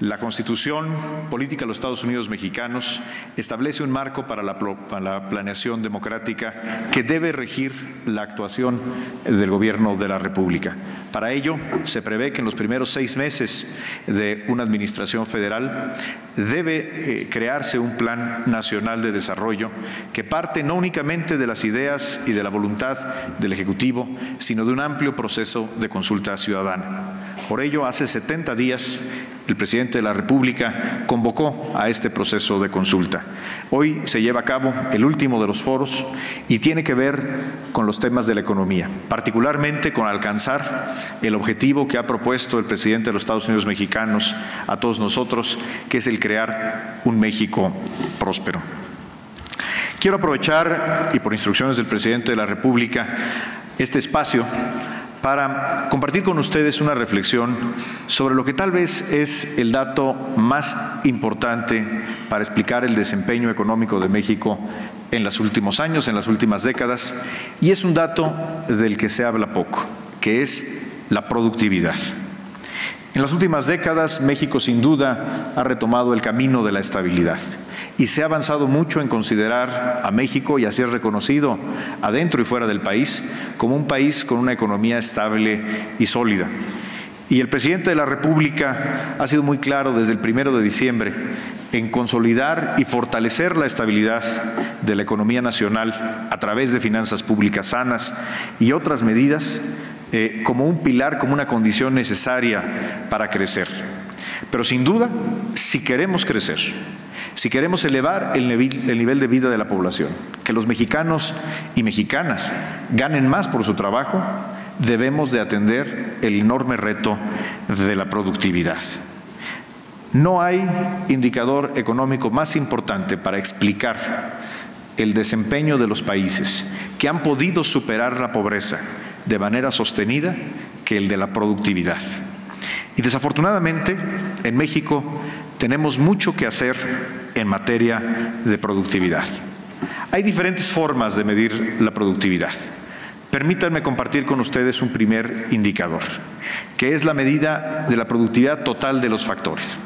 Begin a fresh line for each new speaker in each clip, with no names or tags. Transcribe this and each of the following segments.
La Constitución Política de los Estados Unidos Mexicanos establece un marco para la planeación democrática que debe regir la actuación del Gobierno de la República. Para ello, se prevé que en los primeros 6 meses de una administración federal debe crearse un Plan Nacional de Desarrollo que parte no únicamente de las ideas y de la voluntad del Ejecutivo, sino de un amplio proceso de consulta ciudadana. Por ello, hace 70 días, el presidente de la República convocó a este proceso de consulta. Hoy se lleva a cabo el último de los foros y tiene que ver con los temas de la economía, particularmente con alcanzar el objetivo que ha propuesto el presidente de los Estados Unidos Mexicanos a todos nosotros, que es el crear un México próspero. Quiero aprovechar, y por instrucciones del presidente de la República, este espacio para compartir con ustedes una reflexión sobre lo que tal vez es el dato más importante para explicar el desempeño económico de México en los últimos años, en las últimas décadas, y es un dato del que se habla poco, que es la productividad. En las últimas décadas, México sin duda ha retomado el camino de la estabilidad y se ha avanzado mucho en considerar a México, y así es reconocido adentro y fuera del país, como un país con una economía estable y sólida. Y el presidente de la República ha sido muy claro desde el 1 de diciembre en consolidar y fortalecer la estabilidad de la economía nacional a través de finanzas públicas sanas y otras medidas como un pilar, como una condición necesaria para crecer. Pero sin duda, si queremos crecer, si queremos elevar el nivel de vida de la población, que los mexicanos y mexicanas ganen más por su trabajo, debemos de atender el enorme reto de la productividad. No hay indicador económico más importante para explicar el desempeño de los países que han podido superar la pobreza de manera sostenida que el de la productividad. Y desafortunadamente, en México tenemos mucho que hacer en materia de productividad. Hay diferentes formas de medir la productividad. Permítanme compartir con ustedes un primer indicador, que es la medida de la productividad total de los factores.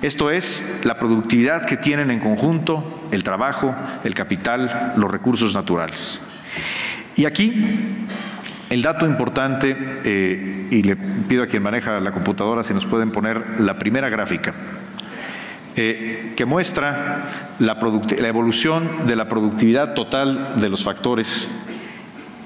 Esto es, la productividad que tienen en conjunto el trabajo, el capital, los recursos naturales. Y aquí, el dato importante, y le pido a quien maneja la computadora si nos pueden poner la primera gráfica, que muestra la evolución de la productividad total de los factores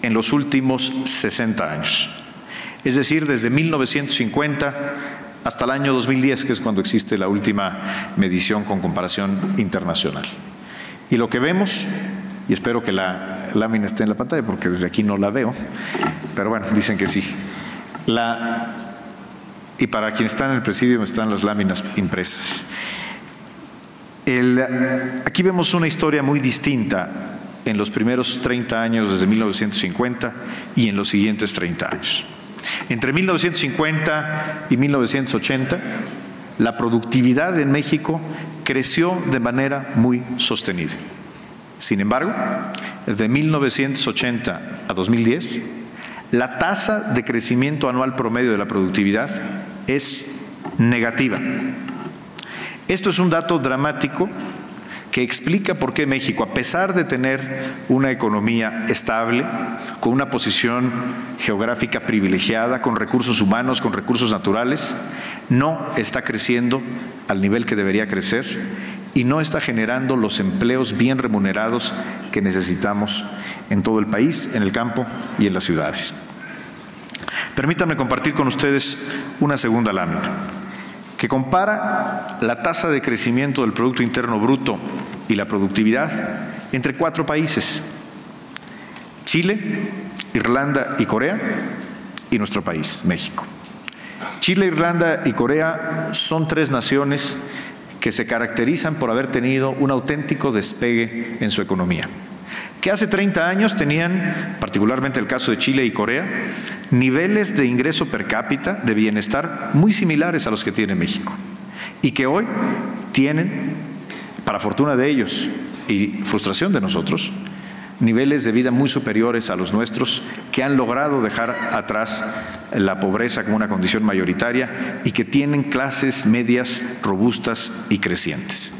en los últimos 60 años. Es decir, desde 1950 hasta el año 2010, que es cuando existe la última medición con comparación internacional. Y lo que vemos, y espero que la lámina esté en la pantalla porque desde aquí no la veo, pero bueno, dicen que sí. Y para quienes están en el presidium están las láminas impresas. Aquí vemos una historia muy distinta en los primeros 30 años desde 1950 y en los siguientes 30 años. Entre 1950 y 1980, la productividad en México creció de manera muy sostenida. Sin embargo, de 1980 a 2010, la tasa de crecimiento anual promedio de la productividad es negativa. Esto es un dato dramático que explica por qué México, a pesar de tener una economía estable, con una posición geográfica privilegiada, con recursos humanos, con recursos naturales, no está creciendo al nivel que debería crecer y no está generando los empleos bien remunerados que necesitamos en todo el país, en el campo y en las ciudades. Permítanme compartir con ustedes una segunda lámina, que compara la tasa de crecimiento del Producto Interno Bruto y la productividad entre 4 países: Chile, Irlanda y Corea, y nuestro país, México. Chile, Irlanda y Corea son 3 naciones que se caracterizan por haber tenido un auténtico despegue en su economía, que hace 30 años tenían, particularmente el caso de Chile y Corea, niveles de ingreso per cápita, de bienestar muy similares a los que tiene México, y que hoy tienen, para fortuna de ellos y frustración de nosotros, niveles de vida muy superiores a los nuestros, que han logrado dejar atrás la pobreza como una condición mayoritaria y que tienen clases medias robustas y crecientes.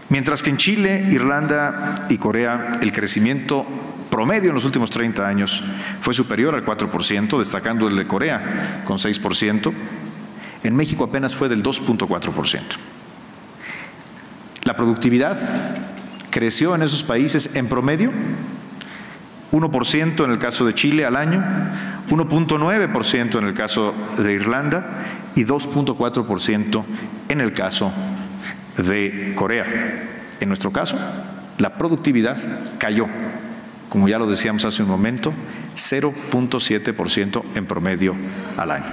Mientras que en Chile, Irlanda y Corea el crecimiento promedio en los últimos 30 años fue superior al 4%, destacando el de Corea con 6%, en México apenas fue del 2.4%. La productividad creció en esos países en promedio 1% en el caso de Chile al año, 1.9% en el caso de Irlanda y 2.4% en el caso de Corea. En nuestro caso, la productividad cayó, como ya lo decíamos hace un momento, 0.7% en promedio al año.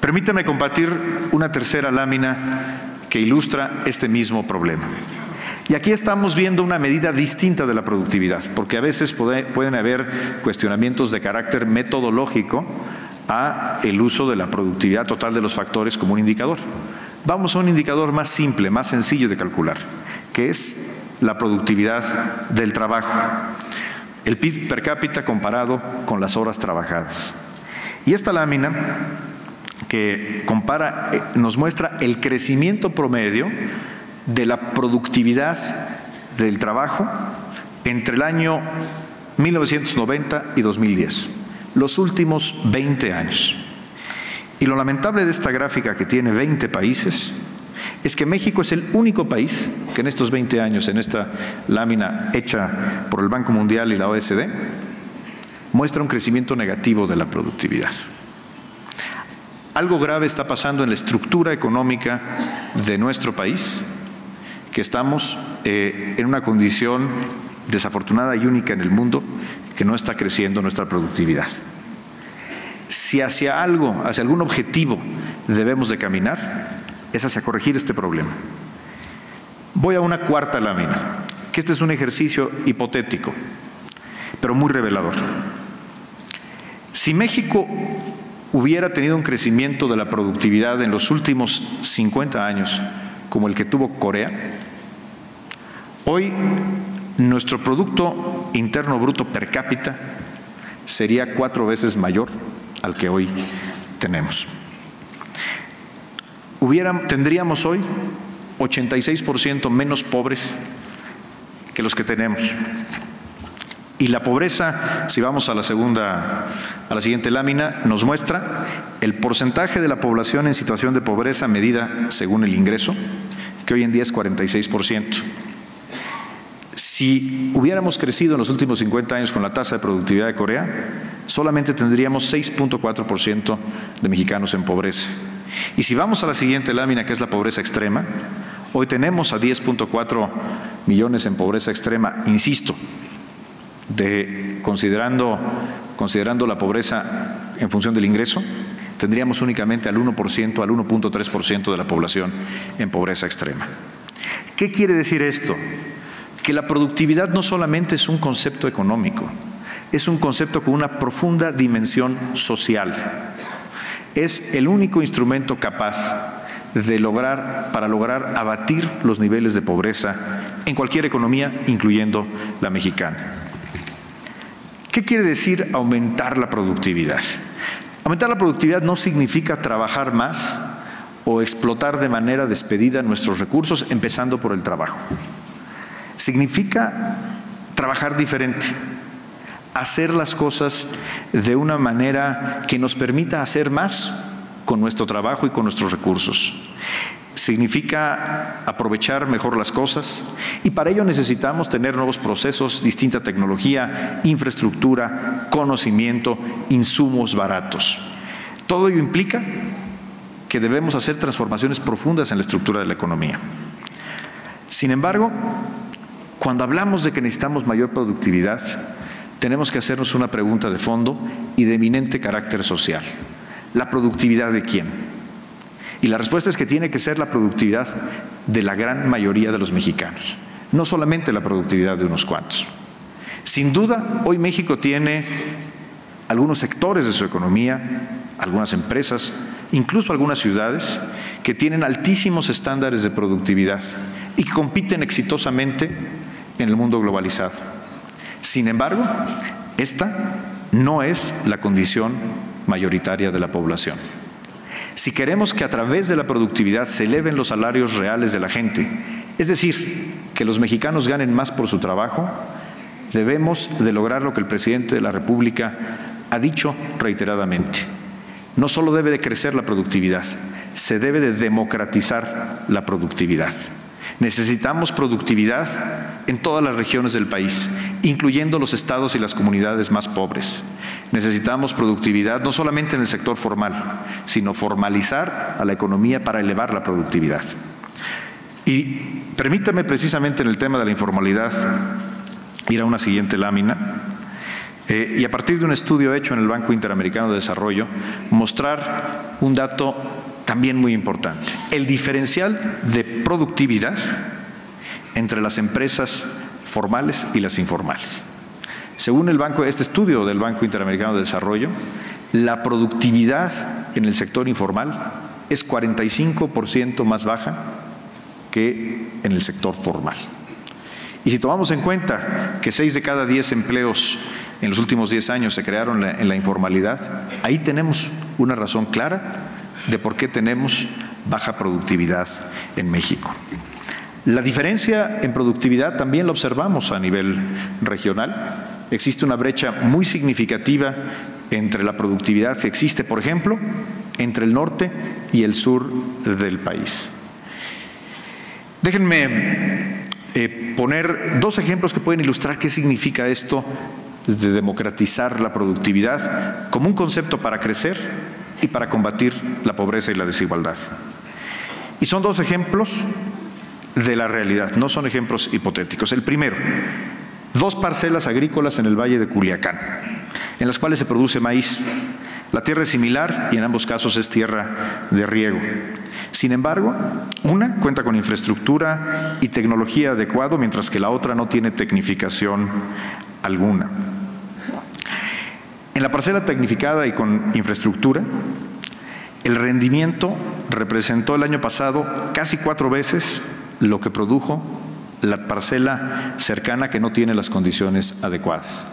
Permítame compartir una tercera lámina que ilustra este mismo problema. Y aquí estamos viendo una medida distinta de la productividad, porque a veces pueden haber cuestionamientos de carácter metodológico a el uso de la productividad total de los factores como un indicador. Vamos a un indicador más simple, más sencillo de calcular, que es la productividad del trabajo, el PIB per cápita comparado con las horas trabajadas. Y esta lámina que compara nos muestra el crecimiento promedio de la productividad del trabajo entre el año 1990 y 2010, los últimos 20 años. Y lo lamentable de esta gráfica, que tiene 20 países, es que México es el único país que en estos 20 años, en esta lámina hecha por el Banco Mundial y la OECD, muestra un crecimiento negativo de la productividad. Algo grave está pasando en la estructura económica de nuestro país, que estamos en una condición desafortunada y única en el mundo, que no está creciendo nuestra productividad. Si hacia algún objetivo debemos de caminar, es hacia corregir este problema. Voy a una cuarta lámina, que este es un ejercicio hipotético, pero muy revelador. Si México hubiera tenido un crecimiento de la productividad en los últimos 50 años, como el que tuvo Corea, hoy nuestro Producto Interno Bruto per cápita sería 4 veces mayor al que hoy tenemos. Tendríamos hoy 86% menos pobres que los que tenemos. Y la pobreza, si vamos a la siguiente lámina, nos muestra el porcentaje de la población en situación de pobreza medida según el ingreso, que hoy en día es 46%. Si hubiéramos crecido en los últimos 50 años con la tasa de productividad de Corea, solamente tendríamos 6.4% de mexicanos en pobreza. Y si vamos a la siguiente lámina, que es la pobreza extrema, hoy tenemos a 10.4 millones en pobreza extrema, insisto, considerando la pobreza en función del ingreso, tendríamos únicamente al 1%, al 1.3% de la población en pobreza extrema. ¿Qué quiere decir esto? Que la productividad no solamente es un concepto económico, es un concepto con una profunda dimensión social. Es el único instrumento capaz para lograr abatir los niveles de pobreza en cualquier economía, incluyendo la mexicana. ¿Qué quiere decir aumentar la productividad? Aumentar la productividad no significa trabajar más o explotar de manera despedida nuestros recursos, empezando por el trabajo. Significa trabajar diferente, hacer las cosas de una manera que nos permita hacer más con nuestro trabajo y con nuestros recursos. Significa aprovechar mejor las cosas, y para ello necesitamos tener nuevos procesos, distinta tecnología, infraestructura, conocimiento, insumos baratos. Todo ello implica que debemos hacer transformaciones profundas en la estructura de la economía. Sin embargo, cuando hablamos de que necesitamos mayor productividad, tenemos que hacernos una pregunta de fondo y de eminente carácter social. ¿La productividad de quién? Y la respuesta es que tiene que ser la productividad de la gran mayoría de los mexicanos, no solamente la productividad de unos cuantos. Sin duda, hoy México tiene algunos sectores de su economía, algunas empresas, incluso algunas ciudades, que tienen altísimos estándares de productividad y que compiten exitosamente en el mundo globalizado. Sin embargo, esta no es la condición mayoritaria de la población. Si queremos que a través de la productividad se eleven los salarios reales de la gente, es decir, que los mexicanos ganen más por su trabajo, debemos de lograr lo que el presidente de la República ha dicho reiteradamente. No solo debe de crecer la productividad, se debe de democratizar la productividad. Necesitamos productividad en todas las regiones del país, incluyendo los estados y las comunidades más pobres. Necesitamos productividad no solamente en el sector formal, sino formalizar a la economía para elevar la productividad. Y permítame precisamente en el tema de la informalidad ir a una siguiente lámina y a partir de un estudio hecho en el Banco Interamericano de Desarrollo mostrar un dato también muy importante: el diferencial de productividad entre las empresas formales y las informales. Según este estudio del Banco Interamericano de Desarrollo, la productividad en el sector informal es 45% más baja que en el sector formal. Y si tomamos en cuenta que 6 de cada 10 empleos en los últimos 10 años se crearon en la informalidad, ahí tenemos una razón clara de por qué tenemos baja productividad en México. La diferencia en productividad también la observamos a nivel regional. Existe una brecha muy significativa entre la productividad que existe, por ejemplo, entre el norte y el sur del país. Déjenme poner 2 ejemplos que pueden ilustrar qué significa esto de democratizar la productividad como un concepto para crecer y para combatir la pobreza y la desigualdad. Y son 2 ejemplos de la realidad, no son ejemplos hipotéticos. El primero, 2 parcelas agrícolas en el Valle de Culiacán, en las cuales se produce maíz. La tierra es similar y en ambos casos es tierra de riego. Sin embargo, una cuenta con infraestructura y tecnología adecuada, mientras que la otra no tiene tecnificación alguna. En la parcela tecnificada y con infraestructura, el rendimiento representó el año pasado casi 4 veces lo que produjo la parcela cercana que no tiene las condiciones adecuadas.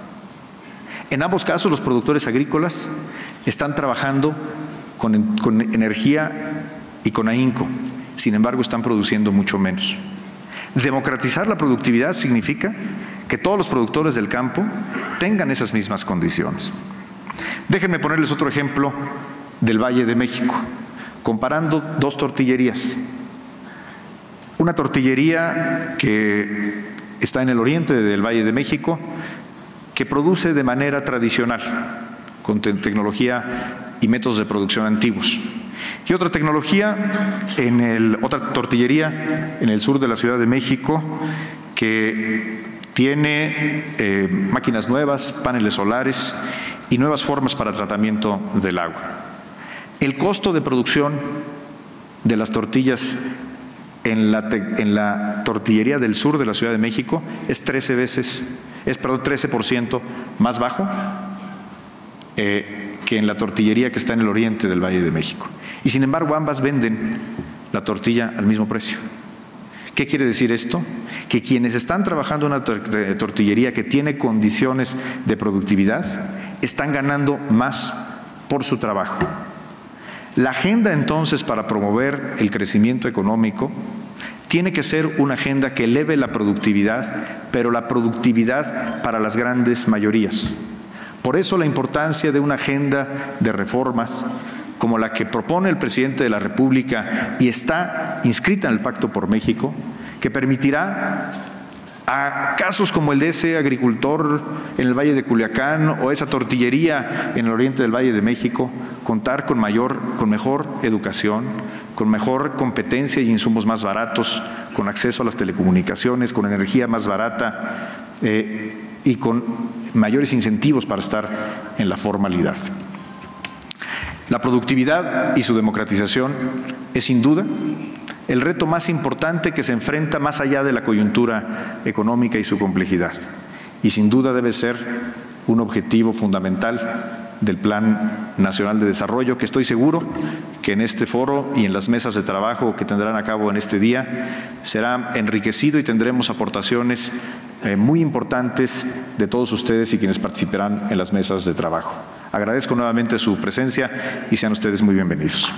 En ambos casos, los productores agrícolas están trabajando con energía y con ahínco, sin embargo están produciendo mucho menos. Democratizar la productividad significa que todos los productores del campo tengan esas mismas condiciones. Déjenme ponerles otro ejemplo del Valle de México, comparando 2 tortillerías. Una tortillería que está en el oriente del Valle de México, que produce de manera tradicional, con tecnología y métodos de producción antiguos. Y otra tortillería en el sur de la Ciudad de México, que tiene máquinas nuevas, paneles solares y nuevas formas para tratamiento del agua. El costo de producción de las tortillas en la tortillería del sur de la Ciudad de México es 13% más bajo que en la tortillería que está en el oriente del Valle de México. Y sin embargo, ambas venden la tortilla al mismo precio. ¿Qué quiere decir esto? Que quienes están trabajando en una tortillería que tiene condiciones de productividad están ganando más por su trabajo. La agenda entonces para promover el crecimiento económico tiene que ser una agenda que eleve la productividad, pero la productividad para las grandes mayorías. Por eso la importancia de una agenda de reformas como la que propone el presidente de la República y está inscrita en el Pacto por México, que permitirá a casos como el de ese agricultor en el Valle de Culiacán o esa tortillería en el oriente del Valle de México contar con mejor educación, con mejor competencia y insumos más baratos, con acceso a las telecomunicaciones, con energía más barata y con mayores incentivos para estar en la formalidad. La productividad y su democratización es sin duda el reto más importante que se enfrenta más allá de la coyuntura económica y su complejidad. Y sin duda debe ser un objetivo fundamental del Plan Nacional de Desarrollo, que estoy seguro que en este foro y en las mesas de trabajo que tendrán a cabo en este día será enriquecido y tendremos aportaciones muy importantes de todos ustedes y quienes participarán en las mesas de trabajo. Agradezco nuevamente su presencia y sean ustedes muy bienvenidos.